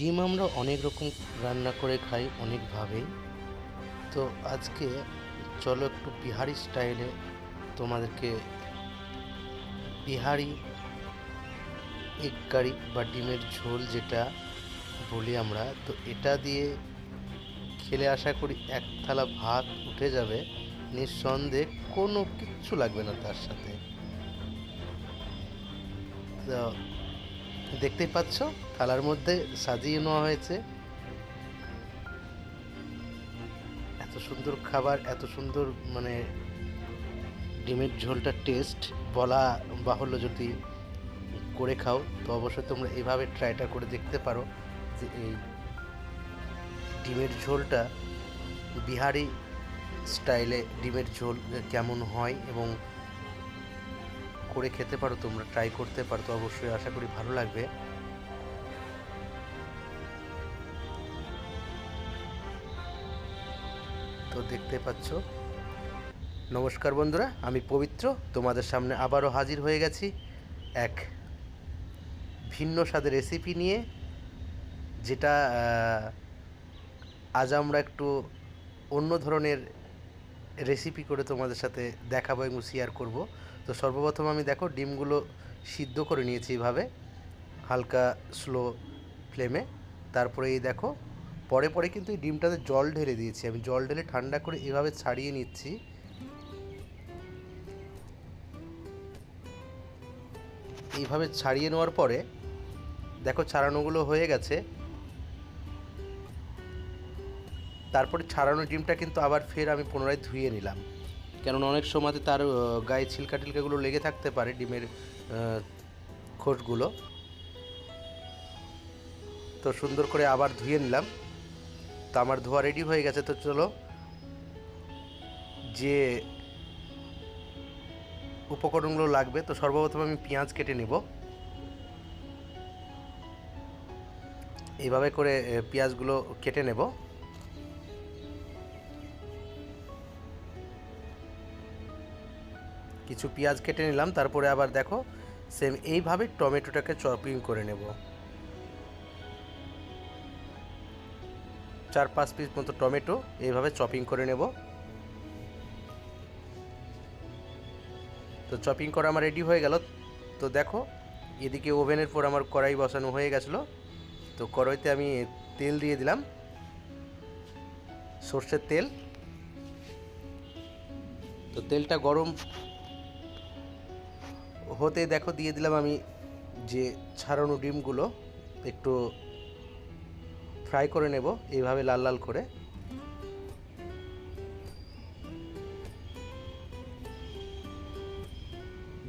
ডিম আমরা অনেক রকম রান্না করে খাই অনেকভাবেই। তো আজকে চলো একটু বিহারি স্টাইলে তোমাদেরকে বিহারি এগ কারি বা ডিমের ঝোল যেটা বলি আমরা, তো এটা দিয়ে খেলে আশা করি এক থালা ভাত উঠে যাবে নিঃসন্দেহে, কোনো কিচ্ছু লাগবে না তার সাথে। তো দেখতেই পাচ্ছ থালার মধ্যে সাজিয়ে নেওয়া হয়েছে এত সুন্দর খাবার, এত সুন্দর মানে ডিমের ঝোলটা টেস্ট বলা বাহুল্য। যদি করে খাও তো অবশ্যই তোমরা এভাবে ট্রাইটা করে দেখতে পারো যে এই ডিমের ঝোলটা বিহারি স্টাইলে ডিমের ঝোল কেমন হয়, এবং করে খেতে পারো, তোমরা ট্রাই করতে পারো, তো অবশ্যই আশা করি ভালো লাগবে। তো দেখতে পাচ্ছ। নমস্কার বন্ধুরা, আমি পবিত্র তোমাদের সামনে আবারও হাজির হয়ে গেছি এক ভিন্ন স্বাদের রেসিপি নিয়ে, যেটা আজ আমরা একটু অন্য ধরনের রেসিপি করে তোমাদের সাথে দেখাবো এবং শেয়ার করব। তো সর্বপ্রথম আমি দেখো ডিমগুলো সিদ্ধ করে নিয়েছি এইভাবে হালকা স্লো ফ্লেমে। তারপরে এই দেখো পরে পরে কিন্তু এই ডিমটাতে জল ঢেলে দিয়েছি, আমি জল ঢেলে ঠান্ডা করে এভাবে ছাড়িয়ে নিচ্ছি। এইভাবে ছাড়িয়ে নেওয়ার পরে দেখো ছাড়ানোগুলো হয়ে গেছে। তারপরে ছাড়ানো ডিমটা কিন্তু আবার ফের আমি পুনরায় ধুয়ে নিলাম, কেননা অনেক সময়তে তার গায়ে ছিলকা টিলকাগুলো লেগে থাকতে পারে ডিমের খোসগুলো। তো সুন্দর করে আবার ধুয়ে নিলাম। তো আমার ধোয়া রেডি হয়ে গেছে। তো চলো যে উপকরণগুলো লাগবে, তো সর্বপ্রথম আমি পেঁয়াজ কেটে নেব। এইভাবে করে পেঁয়াজগুলো কেটে নেব। কিছু পেঁয়াজ কেটে নিলাম। তারপরে আবার দেখো সেম এইভাবে টমেটোটাকে চপিং করে নেব। 4-5 পিস মতো টমেটো এইভাবে চপিং করে নেব। তো চপিং করা আমার রেডি হয়ে গেল। তো দেখো এদিকে ওভেনের পর আমার কড়াই বসানো হয়ে গেছিলো। তো কড়াইতে আমি তেল দিয়ে দিলাম, সর্ষের তেল। তো তেলটা গরম হতে দেখো দিয়ে দিলাম আমি যে ছাড়ানো ডিমগুলো, একটু ফ্রাই করে নেব এইভাবে লাল লাল করে।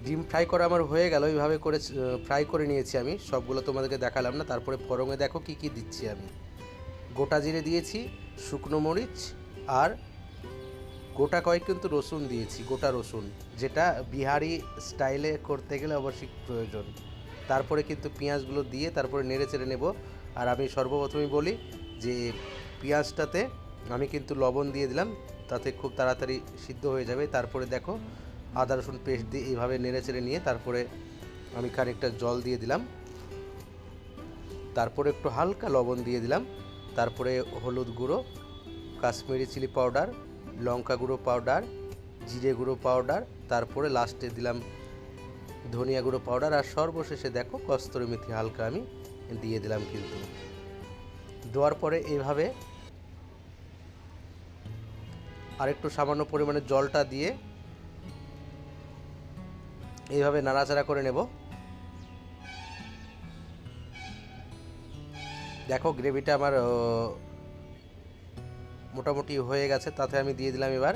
ডিম ফ্রাই করা আমার হয়ে গেল, এইভাবে করে ফ্রাই করে নিয়েছি আমি, সবগুলো তোমাদেরকে দেখালাম না। তারপরে ফোড়নে দেখো কি কি দিচ্ছি আমি। গোটা জিরে দিয়েছি, শুকনো মরিচ, আর গোটা কয়েক কিন্তু রসুন দিয়েছি, গোটা রসুন, যেটা বিহারি স্টাইলে করতে গেলে অবশ্যই প্রয়োজন। তারপরে কিন্তু পেঁয়াজগুলো দিয়ে তারপরে নেড়ে চেড়ে নেব। আর আমি সর্বপ্রথমেই বলি যে পেঁয়াজটাতে আমি কিন্তু লবণ দিয়ে দিলাম, তাতে খুব তাড়াতাড়ি সিদ্ধ হয়ে যাবে। তারপরে দেখো আদা রসুন পেস্ট দিয়ে এইভাবে নেড়ে চেড়ে নিয়ে তারপরে আমি খানিকটা জল দিয়ে দিলাম। তারপরে একটু হালকা লবণ দিয়ে দিলাম। তারপরে হলুদ গুঁড়ো, কাশ্মীরি চিলি পাউডার, লঙ্কা গুঁড়ো পাউডার, জিরে গুঁড়ো পাউডার, তারপরে লাস্টে দিলাম ধনিয়া গুঁড়ো পাউডার, আর সর্বশেষে দেখো কস্তুরি মেথি হালকা আমি দিয়ে দিলাম। কিন্তু দেওয়ার পরে এইভাবে আরেকটু সামান্য পরিমাণে জলটা দিয়ে এইভাবে নাড়াচাড়া করে নেব। দেখো গ্রেভিটা আমার মোটামুটি হয়ে গেছে। তাতে আমি দিয়ে দিলাম এবার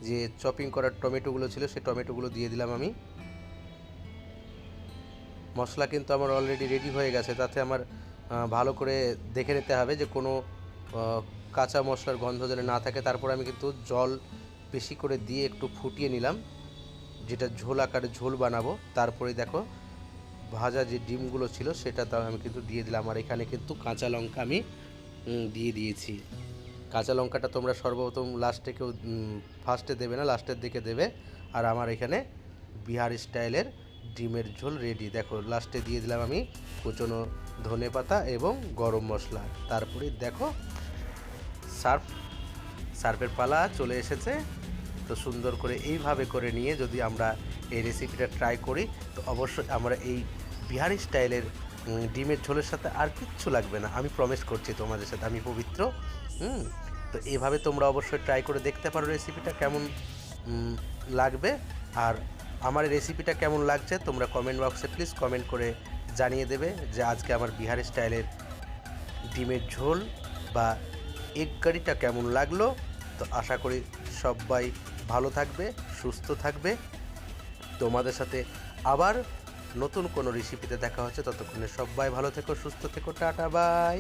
যে চপিং করার টমেটোগুলো ছিল, সেই টমেটোগুলো দিয়ে দিলাম আমি। মশলা কিন্তু আমার অলরেডি রেডি হয়ে গেছে। তাতে আমার ভালো করে দেখে নিতে হবে যে কোনো কাঁচা মশলার গন্ধ যেন না থাকে। তারপর আমি কিন্তু জল বেশি করে দিয়ে একটু ফুটিয়ে নিলাম, যেটা ঝোল আকারে ঝোল বানাবো। তারপরে দেখো ভাজা যে ডিমগুলো ছিল সেটা তাও আমি কিন্তু দিয়ে দিলাম। আর এখানে কিন্তু কাঁচা লঙ্কা আমি দিয়ে দিয়েছি। কাঁচা লঙ্কাটা তোমরা সর্বপ্রথম লাস্টে কেউ ফার্স্টে দেবে না, লাস্টের দিকে দেবে। আর আমার এখানে বিহারি স্টাইলের ডিমের ঝোল রেডি। দেখো লাস্টে দিয়ে দিলাম আমি কুচনো ধনেপাতা এবং গরম মশলা। তারপরে দেখো সার্ভের পালা চলে এসেছে। তো সুন্দর করে এইভাবে করে নিয়ে যদি আমরা এই রেসিপিটা ট্রাই করি তো অবশ্যই আমরা এই বিহারি স্টাইলের ডিমের ঝোলের সাথে আর কিচ্ছু লাগবে না, আমি প্রমিস করছি তোমাদের সাথে, আমি পবিত্র। তো এইভাবে তোমরা অবশ্যই ট্রাই করে দেখতে পারো রেসিপিটা কেমন লাগবে। আর আমার এই রেসিপিটা কেমন লাগছে তোমরা কমেন্ট বক্সে প্লিজ কমেন্ট করে জানিয়ে দেবে যে আজকে আমার বিহারি স্টাইলের ডিমের ঝোল বা এগ কারিটা কেমন লাগলো। তো আশা করি সবাই ভালো থাকবে, সুস্থ থাকবে। তোমাদের সাথে আবার নতুন কোনো রেসিপিতে দেখা হচ্ছে, ততক্ষণে সবাই ভালো থেকো, সুস্থ থেকো, টাটা বাই।